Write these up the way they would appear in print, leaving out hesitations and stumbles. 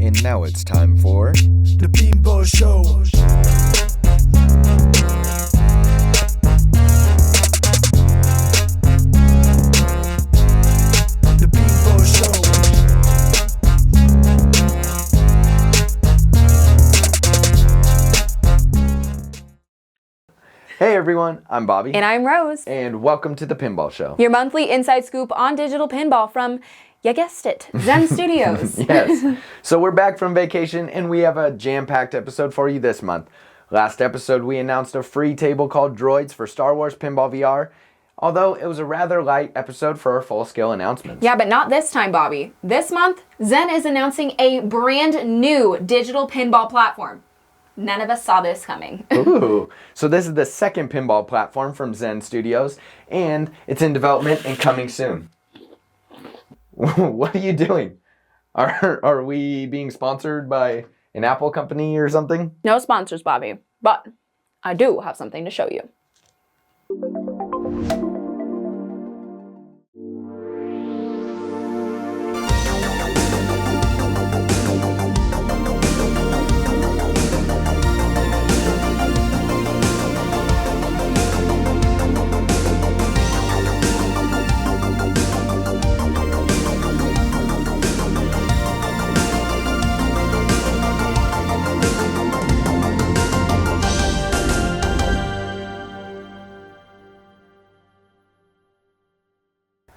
And now it's time for the Pinball Show. The Pinball Show. Hey everyone, I'm Bobby. And I'm Rose. And welcome to the Pinball Show. Your monthly inside scoop on digital pinball from, you guessed it, Zen Studios. Yes. So we're back from vacation and we have a jam-packed episode for you this month. Last episode we announced a free table called Droids for Star Wars Pinball VR, although it was a rather light episode for our full-scale announcements. Yeah, but not this time, Bobby. This month, Zen is announcing a brand new digital pinball platform. None of us saw this coming. Ooh. So this is the second pinball platform from Zen Studios, and it's in development and coming soon. What are you doing? Are we being sponsored by an Apple company or something? No sponsors, Bobby, but I do have something to show you.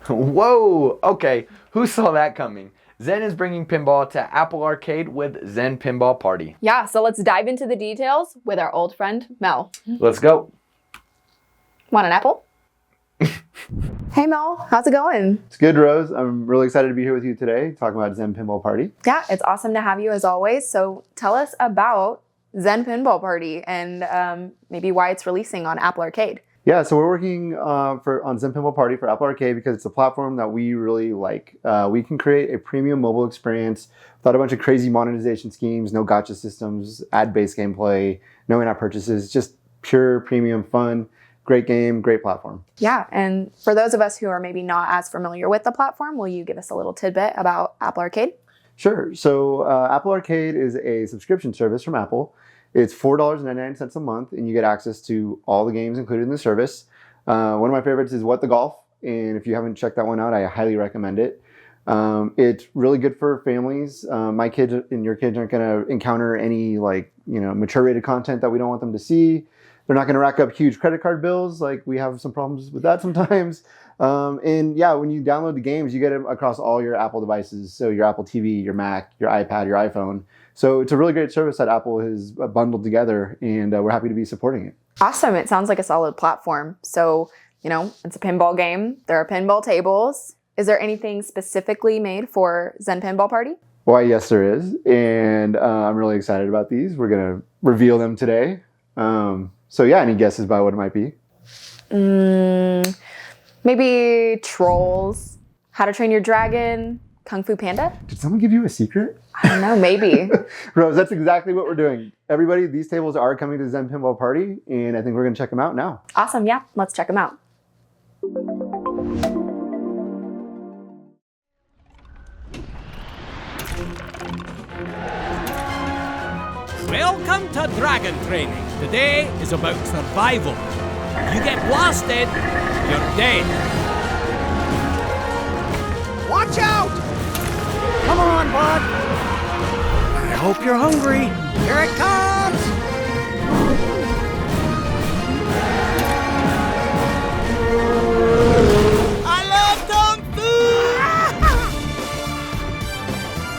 Whoa! Okay, who saw that coming? Zen is bringing pinball to Apple Arcade with Zen Pinball Party. Yeah, so let's dive into the details with our old friend, Mel. Let's go. Want an apple? Hey Mel, how's it going? It's good, Rose. I'm really excited to be here with you today, talking about Zen Pinball Party. Yeah, it's awesome to have you as always. So tell us about Zen Pinball Party and maybe why it's releasing on Apple Arcade. Yeah, so we're working on Zen Pinball Party for Apple Arcade because it's a platform that we really like. We can create a premium mobile experience without a bunch of crazy monetization schemes, no gotcha systems, ad-based gameplay, no in-app purchases, just pure premium fun, great game, great platform. Yeah, and for those of us who are maybe not as familiar with the platform, will you give us a little tidbit about Apple Arcade? Sure. So Apple Arcade is a subscription service from Apple. It's $4.99 a month, and you get access to all the games included in the service. One of my favorites is What the Golf, and if you haven't checked that one out, I highly recommend it. It's really good for families. My kids and your kids aren't going to encounter any mature-rated content that we don't want them to see. They're not going to rack up huge credit card bills. Like we have some problems with that sometimes. And yeah, when you download the games, you get them across all your Apple devices. So your Apple TV, your Mac, your iPad, your iPhone. So it's a really great service that Apple has bundled together, and we're happy to be supporting it. Awesome. It sounds like a solid platform. So, it's a pinball game. There are pinball tables. Is there anything specifically made for Zen Pinball Party? Why, yes, there is. And I'm really excited about these. We're going to reveal them today. So yeah, any guesses about what it might be? Maybe Trolls, How to Train Your Dragon, Kung Fu Panda? Did someone give you a secret? I don't know, maybe. Rose, that's exactly what we're doing. Everybody, these tables are coming to Zen Pinball Party, and I think we're going to check them out now. Awesome, yeah. Let's check them out. Welcome to Dragon Training. Today is about survival. You get blasted, you're dead. Watch out! Come on, bud. I hope you're hungry. Here it comes! I love Kung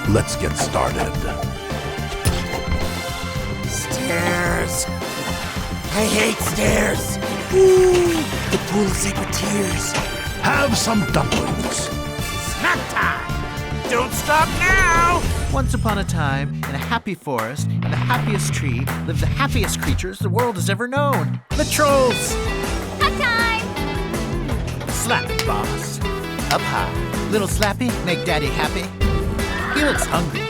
Fu! Let's get started. Stairs. I hate stairs. Ooh, the pool of sacred tears. Have some dumplings. Snack time. Don't stop now. Once upon a time, in a happy forest, in the happiest tree, lived the happiest creatures the world has ever known. The trolls! Hug time! Slap, boss. Up high. Little Slappy, make daddy happy. He looks hungry.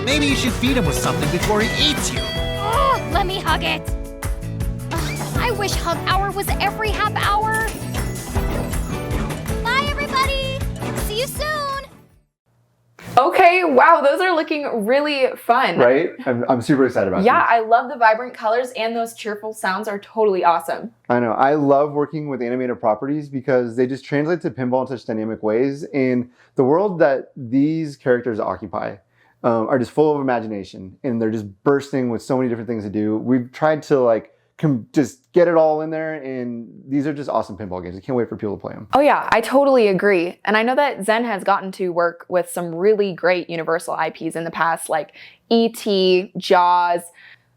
Maybe you should feed him with something before he eats you. Oh, let me hug it. I wish hug hour was every half hour. Bye, everybody. See you soon. Okay, wow, those are looking really fun. Right? I'm super excited about Yeah, these. I love the vibrant colors and those cheerful sounds are totally awesome. I know. I love working with animated properties because they just translate to pinball in such dynamic ways. And the world that these characters occupy are just full of imagination, and they're just bursting with so many different things to do. We've tried to like just get it all in there, and these are just awesome pinball games. I can't wait for people to play them. Oh yeah, I totally agree. And I know that Zen has gotten to work with some really great Universal IPs in the past, like E.T., Jaws.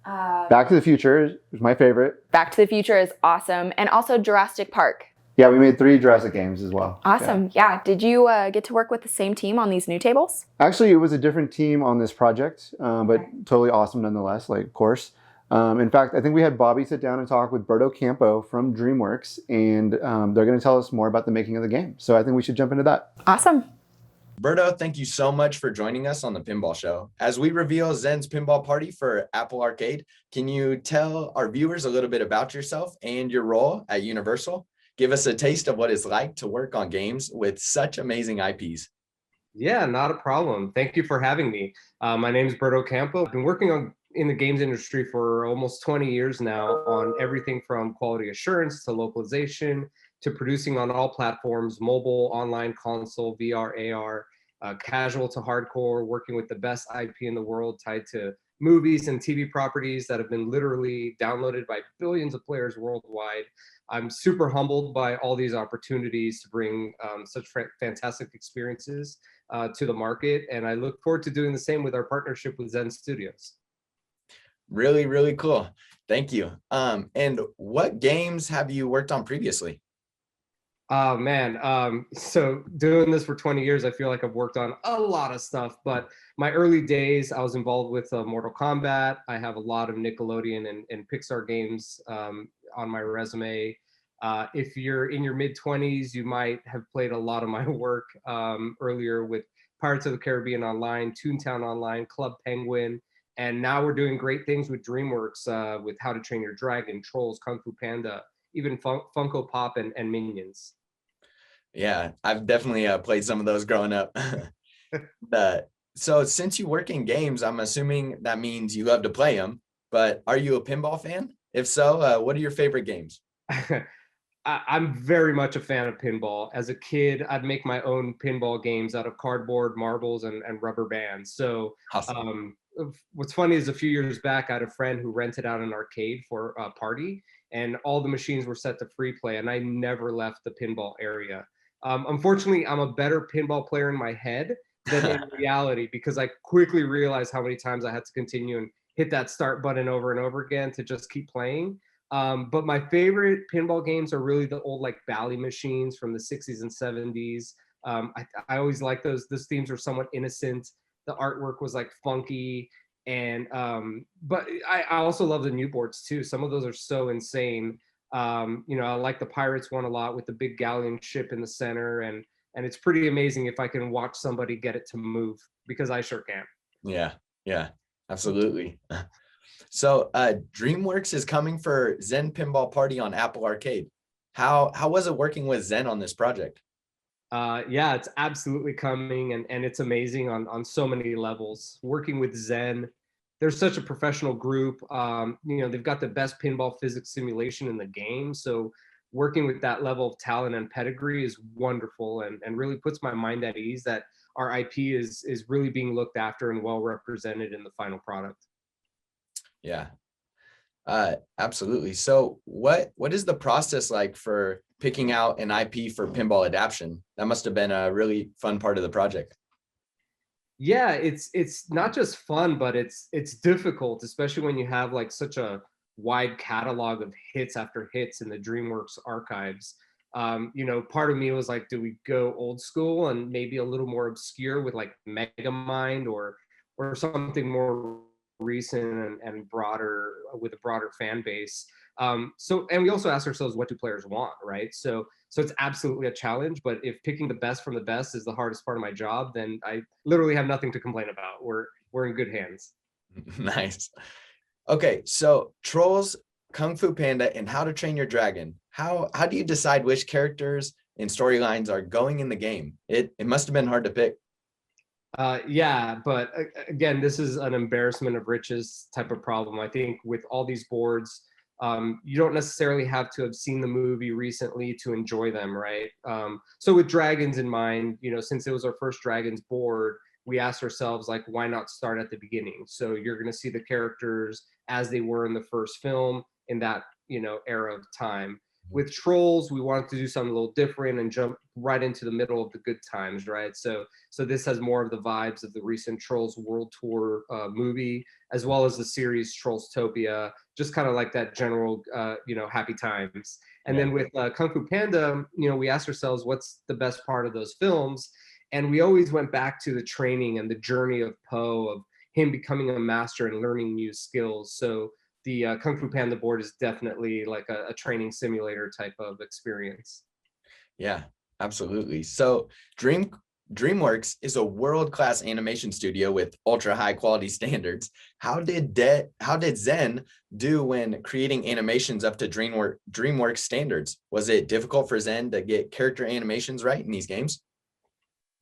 Back to the Future is my favorite. Back to the Future is awesome. And also Jurassic Park. Yeah, we made 3 Jurassic games as well. Awesome. Yeah. Did you get to work with the same team on these new tables? Actually, it was a different team on this project, but totally awesome nonetheless, like, of course. In fact, I think we had Bobby sit down and talk with Berto Campo from DreamWorks, and they're going to tell us more about the making of the game. So I think we should jump into that. Awesome. Berto, thank you so much for joining us on the Pinball Show. As we reveal Zen's Pinball Party for Apple Arcade, can you tell our viewers a little bit about yourself and your role at Universal? Give us a taste of what it's like to work on games with such amazing IPs. Yeah, not a problem. Thank you for having me. My name is Berto Campo. I've been working in the games industry for almost 20 years now on everything from quality assurance to localization to producing on all platforms, mobile, online, console, VR, AR, casual to hardcore, working with the best IP in the world tied to movies and TV properties that have been literally downloaded by billions of players worldwide. I'm super humbled by all these opportunities to bring such fantastic experiences to the market. And I look forward to doing the same with our partnership with Zen Studios. Really, really cool. Thank you. And what games have you worked on previously? Oh man, so doing this for 20 years, I feel like I've worked on a lot of stuff, but my early days, I was involved with Mortal Kombat. I have a lot of Nickelodeon and Pixar games on my resume. If you're in your mid-20s, you might have played a lot of my work earlier with Pirates of the Caribbean Online, Toontown Online, Club Penguin, and now we're doing great things with DreamWorks with How to Train Your Dragon, Trolls, Kung Fu Panda, even Funko Pop and Minions. Yeah, I've definitely played some of those growing up. So since you work in games, I'm assuming that means you love to play them, but are you a pinball fan? If so, what are your favorite games? I'm very much a fan of pinball. As a kid, I'd make my own pinball games out of cardboard, marbles, and rubber bands. So Awesome. What's funny is a few years back, I had a friend who rented out an arcade for a party, and all the machines were set to free play, and I never left the pinball area. Unfortunately, I'm a better pinball player in my head than in reality, because I quickly realized how many times I had to continue and hit that start button over and over again to just keep playing. But my favorite pinball games are really the old like Bally machines from the 60s and 70s. I always like those. Those themes were somewhat innocent. The artwork was like funky. And but I also love the new boards too. Some of those are so insane. I like the Pirates one a lot with the big galleon ship in the center, and it's pretty amazing if I can watch somebody get it to move, because I sure can. Yeah, absolutely. So DreamWorks is coming for Zen Pinball Party on Apple Arcade. How was it working with Zen on this project? Yeah, it's absolutely coming, and it's amazing on so many levels. Working with Zen, they're such a professional group. They've got the best pinball physics simulation in the game. So working with that level of talent and pedigree is wonderful, and really puts my mind at ease that our IP is really being looked after and well represented in the final product. Yeah, absolutely. So what is the process like for picking out an IP for pinball adaptation? That must have been a really fun part of the project. Yeah, it's not just fun, but it's difficult, especially when you have like such a wide catalog of hits after hits in the DreamWorks archives. Part of me was like, do we go old school and maybe a little more obscure with like Megamind or something more recent and broader, with a broader fan base. And we also ask ourselves, what do players want, right? So it's absolutely a challenge, but if picking the best from the best is the hardest part of my job, then I literally have nothing to complain about. We're in good hands. Nice. Okay, so Trolls, Kung Fu Panda, and How to Train Your Dragon. How do you decide which characters and storylines are going in the game? It must have been hard to pick. Yeah, but again, this is an embarrassment of riches type of problem. I think with all these boards, you don't necessarily have to have seen the movie recently to enjoy them, right? So with Dragons in mind, since it was our first Dragons board, we asked ourselves, like, why not start at the beginning? So you're going to see the characters as they were in the first film in that, era of time. With Trolls, we wanted to do something a little different and jump right into the middle of the good times, right? So this has more of the vibes of the recent Trolls World Tour movie, as well as the series Trollstopia, just kind of like that general, happy times. And then with Kung Fu Panda, we asked ourselves, what's the best part of those films? And we always went back to the training and the journey of Po, of him becoming a master and learning new skills. So the Kung Fu Panda board is definitely like a training simulator type of experience. Yeah, absolutely. So DreamWorks is a world-class animation studio with ultra high quality standards. How did Zen do when creating animations up to DreamWorks standards? Was it difficult for Zen to get character animations right in these games?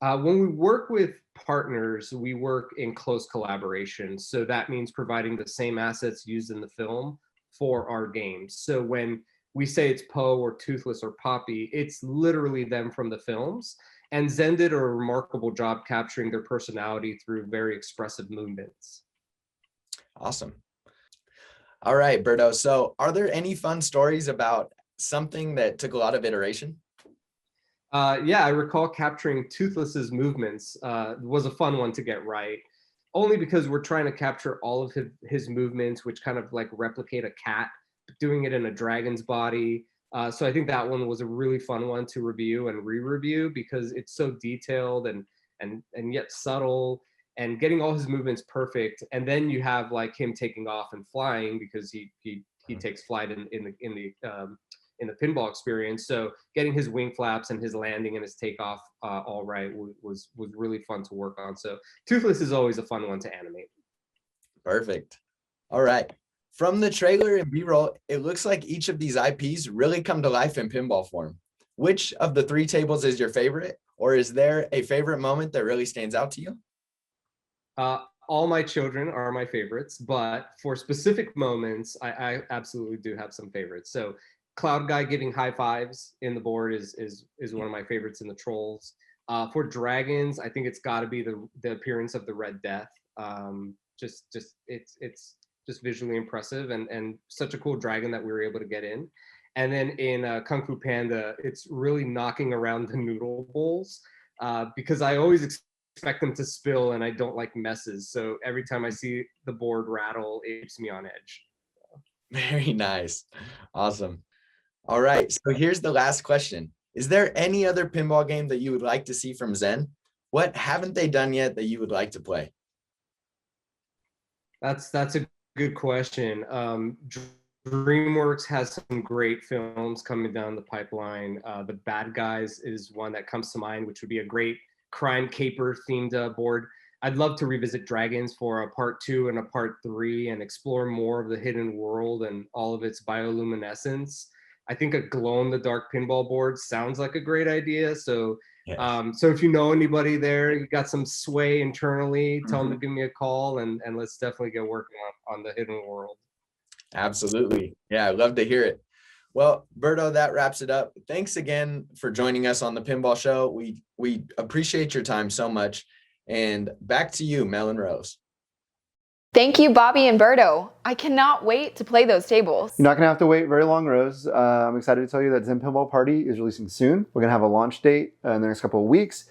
When we work with partners, we work in close collaboration. So that means providing the same assets used in the film for our games. So when we say it's Po or Toothless or Poppy, it's literally them from the films. And Zen did a remarkable job capturing their personality through very expressive movements. Awesome. All right, Berto. So are there any fun stories about something that took a lot of iteration? Yeah, I recall capturing Toothless's movements was a fun one to get right, only because we're trying to capture all of his movements, which kind of like replicate a cat, doing it in a dragon's body. So I think that one was a really fun one to review and re-review because it's so detailed and yet subtle, and getting all his movements perfect. And then you have like him taking off and flying because he takes flight in the pinball experience. So getting his wing flaps and his landing and his takeoff all right was really fun to work on. So Toothless is always a fun one to animate. Perfect. All right. From the trailer and B-roll, it looks like each of these IPs really come to life in pinball form. Which of the 3 tables is your favorite? Or is there a favorite moment that really stands out to you? All my children are my favorites, but for specific moments, I absolutely do have some favorites. So Cloud Guy giving high fives in the board is one of my favorites in the Trolls. For Dragons, I think it's got to be the appearance of the Red Death. It's just visually impressive and such a cool dragon that we were able to get in. And then in Kung Fu Panda, it's really knocking around the noodle bowls because I always expect them to spill and I don't like messes. So every time I see the board rattle, it keeps me on edge. Very nice. Awesome. All right, so here's the last question. Is there any other pinball game that you would like to see from Zen? What haven't they done yet that you would like to play? That's a good question. DreamWorks has some great films coming down the pipeline. The Bad Guys is one that comes to mind, which would be a great crime caper themed board. I'd love to revisit Dragons for a part 2 and a part 3 and explore more of the hidden world and all of its bioluminescence. I think a glow-in-the-dark pinball board sounds like a great idea. So, yes. So if you know anybody there, you got some sway internally, tell them to give me a call, and let's definitely get working on the hidden world. Absolutely. Yeah, I'd love to hear it. Well, Berto, that wraps it up. Thanks again for joining us on the Pinball Show. We appreciate your time so much. And back to you, Mel and Rose. Thank you, Bobby and Berto. I cannot wait to play those tables. You're not going to have to wait very long, Rose. I'm excited to tell you that Zen Pinball Party is releasing soon. We're going to have a launch date in the next couple of weeks.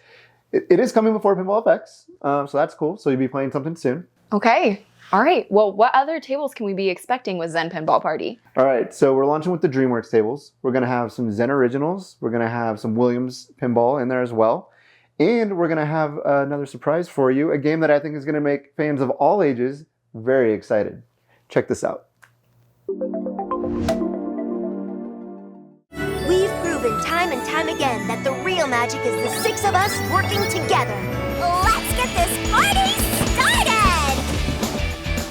It is coming before Pinball FX, so that's cool. So you'll be playing something soon. Okay. All right. Well, what other tables can we be expecting with Zen Pinball Party? All right. So we're launching with the DreamWorks tables. We're going to have some Zen Originals. We're going to have some Williams Pinball in there as well. And we're going to have another surprise for you, a game that I think is going to make fans of all ages very excited. Check this out. We've proven time and time again that the real magic is the 6 of us working together. Let's get this party started!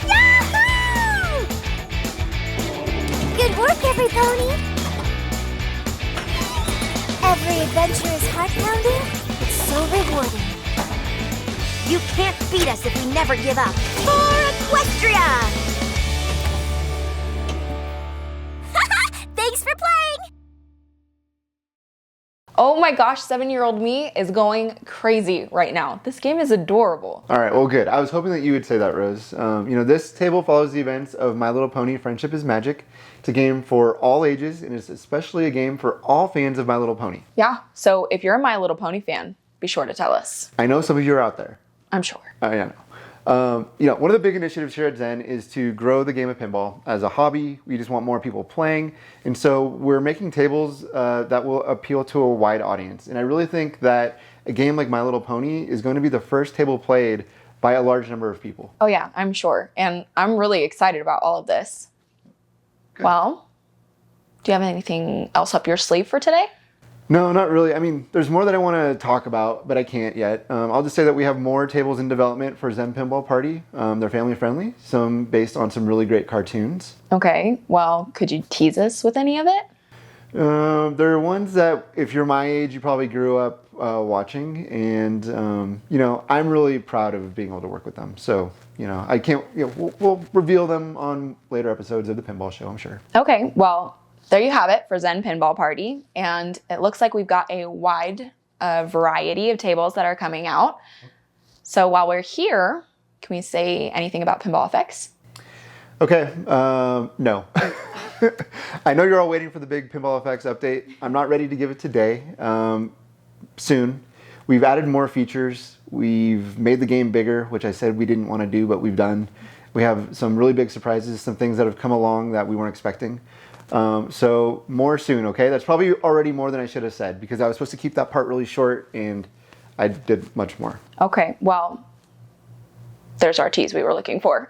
Yahoo! Good work, every pony. Every adventure is heart-pounding, but so rewarding. You can't beat us if we never give up. For Equestria! Thanks for playing! Oh my gosh, 7-year-old me is going crazy right now. This game is adorable. All right, well, good. I was hoping that you would say that, Rose. This table follows the events of My Little Pony: Friendship is Magic. It's a game for all ages, and it's especially a game for all fans of My Little Pony. Yeah, so if you're a My Little Pony fan, be sure to tell us. I know some of you are out there. I'm sure. Yeah. One of the big initiatives here at Zen is to grow the game of pinball as a hobby. We just want more people playing. And so we're making tables that will appeal to a wide audience. And I really think that a game like My Little Pony is going to be the first table played by a large number of people. Oh yeah, I'm sure. And I'm really excited about all of this. Good. Well, do you have anything else up your sleeve for today? No, not really. I mean, there's more that I want to talk about, but I can't yet. I'll just say that we have more tables in development for Zen Pinball Party. They're family friendly, some based on some really great cartoons. Okay, well, could you tease us with any of it? There are ones that, if you're my age, you probably grew up watching, and I'm really proud of being able to work with them. So, I can't. We'll reveal them on later episodes of the Pinball Show, I'm sure. Okay, well, there you have it for Zen Pinball Party, and it looks like we've got a wide variety of tables that are coming out. So while we're here, can we say anything about pinball effects? Okay, no. I know you're all waiting for the big pinball effects update. I'm not ready to give it today. Soon. We've added more features. We've made the game bigger, which I said we didn't want to do, but we've done. We have some really big surprises, some things that have come along that we weren't expecting. So more soon, okay? That's probably already more than I should have said because I was supposed to keep that part really short and I did much more. Okay, well, there's our tease we were looking for.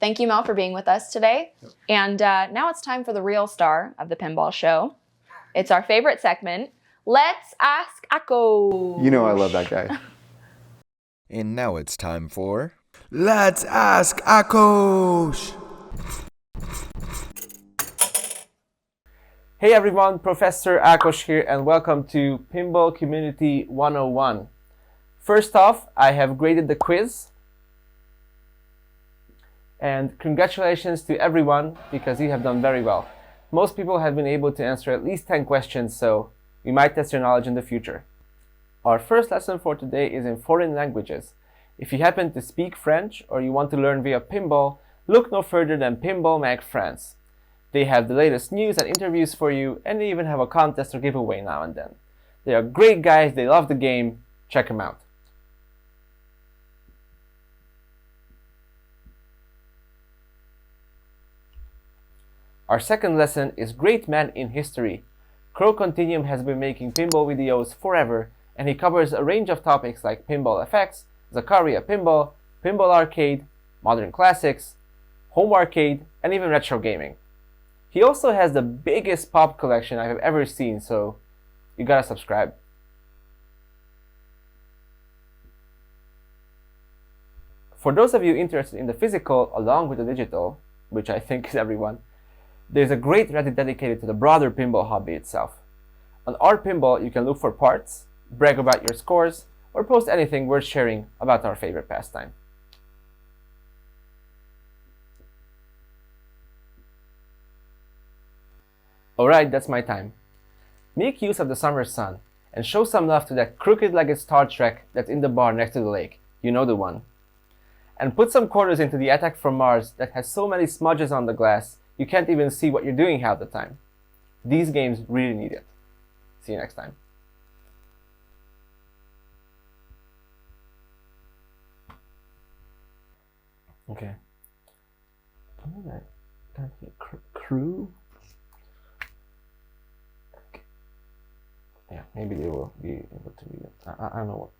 Thank you, Mel, for being with us today. Yep. And now it's time for the real star of the Pinball Show. It's our favorite segment, Let's Ask Akko. You know I love that guy. And now it's time for Let's Ask Akko. Hey everyone, Professor Akosh here and welcome to Pinball Community 101. First off, I have graded the quiz. And congratulations to everyone because you have done very well. Most people have been able to answer at least 10 questions, so we might test your knowledge in the future. Our first lesson for today is in foreign languages. If you happen to speak French or you want to learn via pinball, look no further than Pinball Mag France. They have the latest news and interviews for you, and they even have a contest or giveaway now and then. They are great guys, they love the game, check them out. Our second lesson is Great Man in History. Crow Continuum has been making pinball videos forever, and he covers a range of topics like pinball effects, Zaccaria pinball, pinball arcade, modern classics, home arcade, and even retro gaming. He also has the biggest pop collection I have ever seen, so you gotta subscribe. For those of you interested in the physical along with the digital, which I think is everyone, there's a great Reddit dedicated to the broader pinball hobby itself. On our pinball, you can look for parts, brag about your scores, or post anything worth sharing about our favorite pastime. Alright, that's my time. Make use of the summer sun and show some love to that crooked-legged Star Trek that's in the bar next to the lake. You know the one. And put some quarters into the Attack from Mars that has so many smudges on the glass you can't even see what you're doing half the time. These games really need it. See you next time. Okay. Crew? Yeah, maybe they will be able to read it. I don't know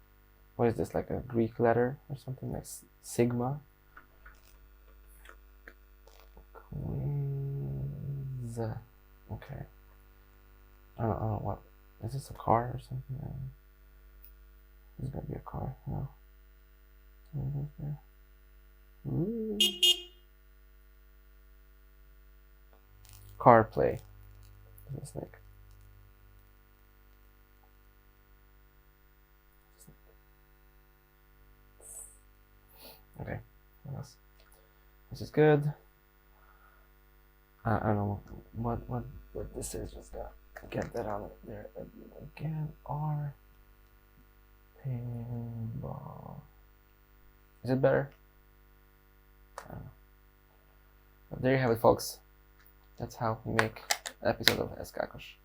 what is this, like a Greek letter or something like sigma? Quiz. Okay. I don't know what. Is this a car or something? This is gonna be a car. No. What is there? Ooh. Car play. This is like. Okay. What else? This is good. I don't know what this is. Just gotta get that out there again. R. Pinball. Is it better? I don't know. But there you have it, folks. That's how we make an episode of Eskakosh.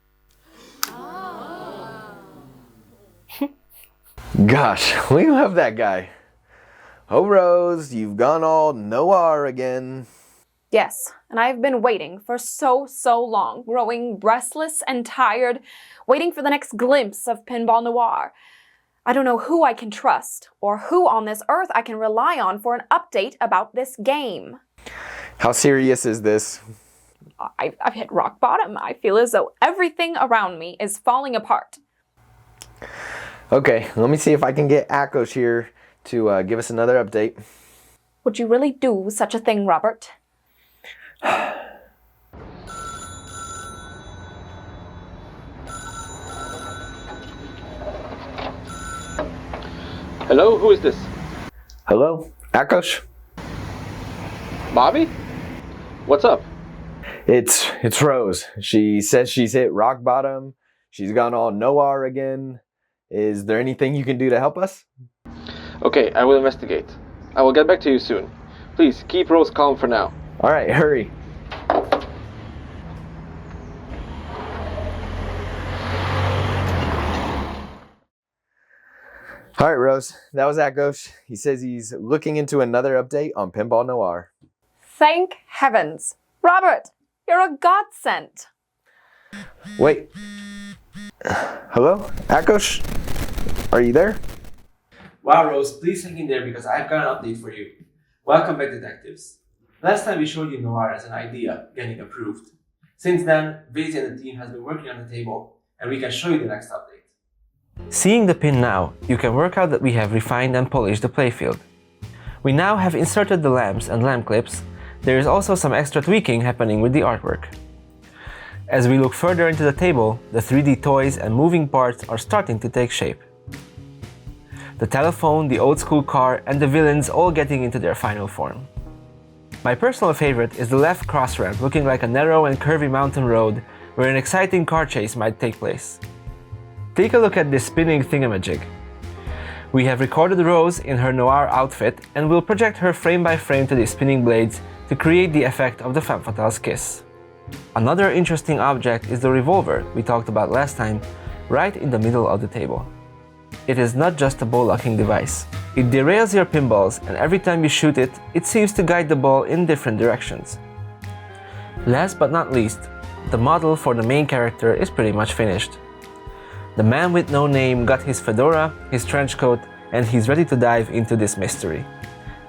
Gosh, we love that guy. Oh, Rose, you've gone all noir again. Yes, and I've been waiting for so long, growing restless and tired, waiting for the next glimpse of Pinball Noir. I don't know who I can trust, or who on this earth I can rely on for an update about this game. How serious is this? I've hit rock bottom. I feel as though everything around me is falling apart. Okay, let me see if I can get Akos here to give us another update. Would you really do such a thing, Robert? Hello, who is this? Hello, Akos? Bobby? What's up? It's Rose. She says she's hit rock bottom. She's gone all noir again. Is there anything you can do to help us? Okay, I will investigate. I will get back to you soon. Please, keep Rose calm for now. All right, hurry. All right, Rose, that was Akos. He says he's looking into another update on Pinball Noir. Thank heavens. Robert, you're a godsend. Wait. Hello? Akos? Are you there? Wow, Rose, please hang in there because I've got an update for you. Welcome back, detectives. Last time we showed you Noir as an idea getting approved. Since then, Vazy and the team has been working on the table, and we can show you the next update. Seeing the pin now, you can work out that we have refined and polished the playfield. We now have inserted the lamps and lamp clips. There is also some extra tweaking happening with the artwork. As we look further into the table, the 3D toys and moving parts are starting to take shape. The telephone, the old school car, and the villains all getting into their final form. My personal favorite is the left cross ramp looking like a narrow and curvy mountain road where an exciting car chase might take place. Take a look at this spinning thingamajig. We have recorded Rose in her noir outfit and will project her frame by frame to the spinning blades to create the effect of the femme fatale's kiss. Another interesting object is the revolver we talked about last time, right in the middle of the table. It is not just a ball locking device. It derails your pinballs, and every time you shoot it, it seems to guide the ball in different directions. Last but not least, the model for the main character is pretty much finished. The man with no name got his fedora, his trench coat, and he's ready to dive into this mystery.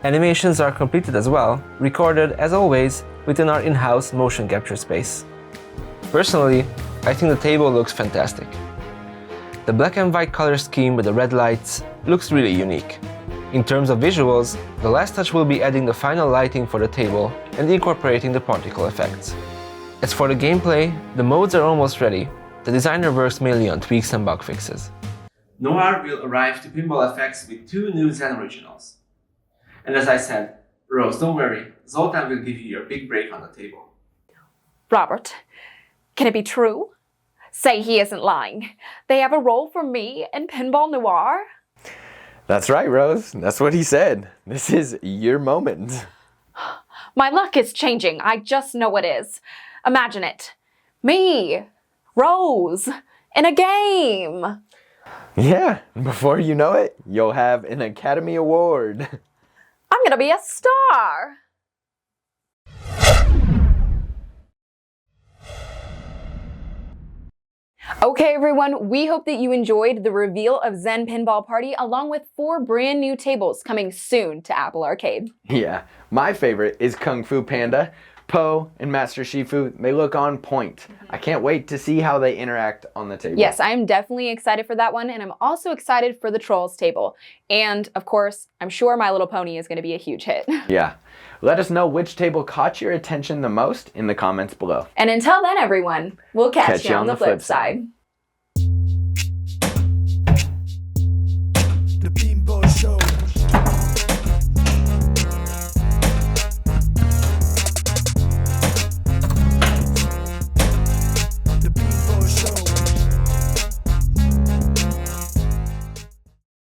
Animations are completed as well, recorded as always within our in-house motion capture space. Personally, I think the table looks fantastic. The black and white color scheme with the red lights looks really unique. In terms of visuals, the last touch will be adding the final lighting for the table and incorporating the particle effects. As for the gameplay, the modes are almost ready. The designer works mainly on tweaks and bug fixes. Noir will arrive to Pinball FX with 2 new Zen originals. And as I said, Rose, don't worry, Zoltan will give you your big break on the table. Robert, can it be true? Say he isn't lying. They have a role for me in Pinball Noir? That's right, Rose. That's what he said. This is your moment. My luck is changing. I just know it is. Imagine it. Me, Rose, in a game. Yeah, before you know it, you'll have an Academy Award. I'm gonna be a star. Okay, everyone, we hope that you enjoyed the reveal of Zen Pinball Party along with 4 brand new tables coming soon to Apple Arcade. Yeah, my favorite is Kung Fu Panda. Po and Master Shifu, they look on point. I can't wait to see how they interact on the table. Yes, I'm definitely excited for that one, and I'm also excited for the Trolls table. And, of course, I'm sure My Little Pony is going to be a huge hit. Yeah. Let us know which table caught your attention the most in the comments below. And until then, everyone, we'll catch you on the flip side.